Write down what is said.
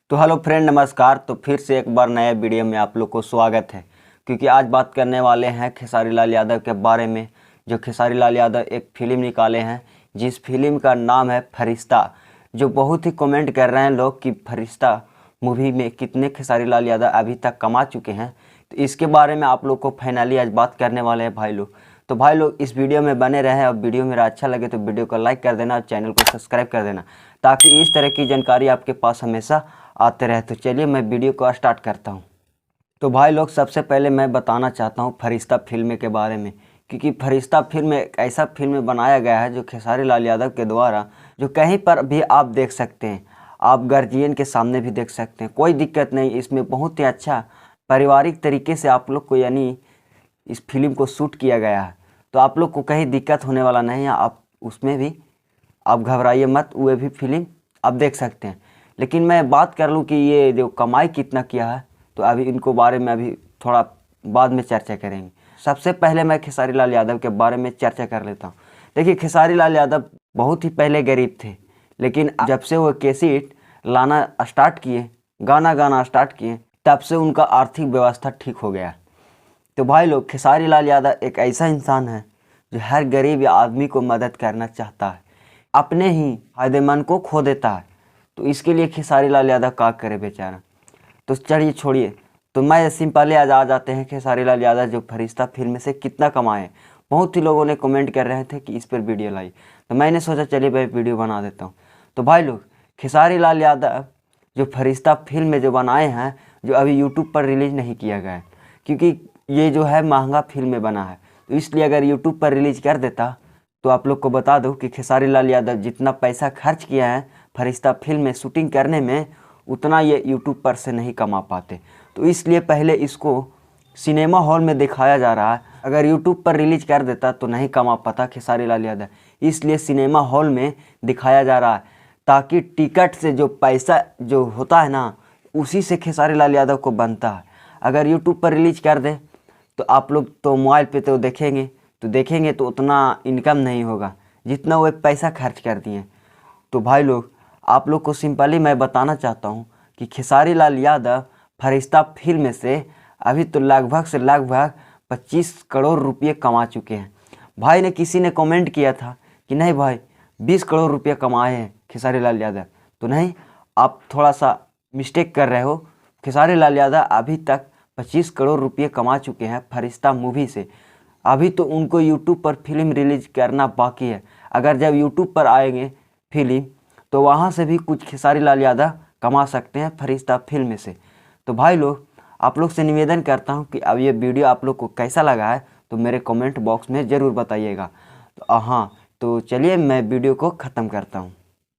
तो hello friend, नमस्कार। तो फिर से एक बार नए वीडियो में आप लोग को स्वागत है। क्योंकि आज बात करने वाले हैं खेसारी लाल यादव के बारे में। जो खेसारी लाल यादव एक फ़िल्म निकाले हैं, जिस फिल्म का नाम है फरिश्ता। जो बहुत ही कमेंट कर रहे हैं लोग कि फरिश्ता मूवी में कितने खेसारी लाल यादव अभी तक कमा चुके हैं। तो इसके बारे में आप लोग को फाइनली आज बात करने वाले हैं भाई लोग। तो भाई लोग इस वीडियो में बने रहें और वीडियो मेरा अच्छा लगे तो वीडियो को लाइक कर देना और चैनल को सब्सक्राइब कर देना, ताकि इस तरह की जानकारी आपके पास हमेशा आते रहे। तो चलिए मैं वीडियो को स्टार्ट करता हूं। तो भाई लोग सबसे पहले मैं बताना चाहता हूं फरिश्ता फिल्म के बारे में। क्योंकि फरिश्ता फिल्म एक ऐसा फिल्म बनाया गया है जो खेसारी लाल यादव के द्वारा जो कहीं पर भी आप देख सकते हैं, आप गार्जियन के सामने भी देख सकते हैं, कोई दिक्कत नहीं। इसमें बहुत ही अच्छा पारिवारिक तरीके से आप लोग को यानी इस फिल्म को शूट किया गया है। तो आप लोग को कहीं दिक्कत होने वाला नहीं है। आप उसमें भी आप घबराइए मत, वो भी फिल्म आप देख सकते हैं। लेकिन मैं बात कर लूँ कि ये जो कमाई कितना किया है, तो अभी इनको बारे में अभी थोड़ा बाद में चर्चा करेंगे। सबसे पहले मैं खेसारी लाल यादव के बारे में चर्चा कर लेता हूँ। देखिए, खेसारी लाल यादव बहुत ही पहले गरीब थे, लेकिन जब से वो कैसेट लाना स्टार्ट किए, गाना गाना स्टार्ट किए, तब से उनका आर्थिक व्यवस्था ठीक हो गया। तो भाई लोग, खेसारी लाल यादव एक ऐसा इंसान है जो हर गरीब आदमी को मदद करना चाहता है, अपने ही फायदेमंद को खो देता है। तो इसके लिए खेसारी लाल यादव क्या करे बेचारा। तो चलिए छोड़िए, तो मैं सिंपली आज आ जाते हैं खेसारी लाल यादव जो फरिश्ता फिल्म से कितना कमाए। बहुत ही लोगों ने कमेंट कर रहे थे कि इस पर वीडियो लाई, तो मैंने सोचा चलिए भाई वीडियो बना देता हूँ। तो भाई लोग, खेसारी लाल यादव जो फरिश्ता फिल्म में जो बनाए हैं, जो अभी यूट्यूब पर रिलीज़ नहीं किया गया है, क्योंकि ये जो है महंगा फिल्म में बना है। तो इसलिए अगर यूट्यूब पर रिलीज़ कर देता तो आप लोग को बता दूं कि खेसारी लाल यादव जितना पैसा खर्च किया है फरिश्ता फिल्म में शूटिंग करने में, उतना ये यूट्यूब पर से नहीं कमा पाते। तो इसलिए पहले इसको सिनेमा हॉल में दिखाया जा रहा है। अगर यूट्यूब पर रिलीज कर देता तो नहीं कमा पाता खेसारी लाल यादव, इसलिए सिनेमा हॉल में दिखाया जा रहा है, ताकि टिकट से जो पैसा जो होता है ना, उसी से खेसारी लाल यादव को बनता है। अगर यूट्यूब पर रिलीज कर दे तो आप लोग तो मोबाइल पे तो देखेंगे तो उतना इनकम नहीं होगा जितना वो पैसा खर्च कर दिए। तो भाई लोग, आप लोग को सिंपली मैं बताना चाहता हूँ कि खेसारी लाल यादव फरिश्ता फिल्म से अभी तो लगभग 25 करोड़ रुपये कमा चुके हैं। भाई ने किसी ने कमेंट किया था कि नहीं भाई 20 करोड़ रुपये कमाए हैं खेसारी लाल यादव। तो नहीं, आप थोड़ा सा मिस्टेक कर रहे हो। खेसारी लाल यादव अभी तक 25 करोड़ रुपये कमा चुके हैं फरिश्ता मूवी से। अभी तो उनको यूट्यूब पर फिल्म रिलीज करना बाकी है। अगर जब यूट्यूब पर आएंगे फिल्म, तो वहाँ से भी कुछ खेसारी लाल यादव कमा सकते हैं फरिश्ता फिल्म से। तो भाई लोग, आप लोग से निवेदन करता हूँ कि अब ये वीडियो आप लोग को कैसा लगा है तो मेरे कमेंट बॉक्स में ज़रूर बताइएगा। तो हाँ, तो चलिए मैं वीडियो को ख़त्म करता हूँ।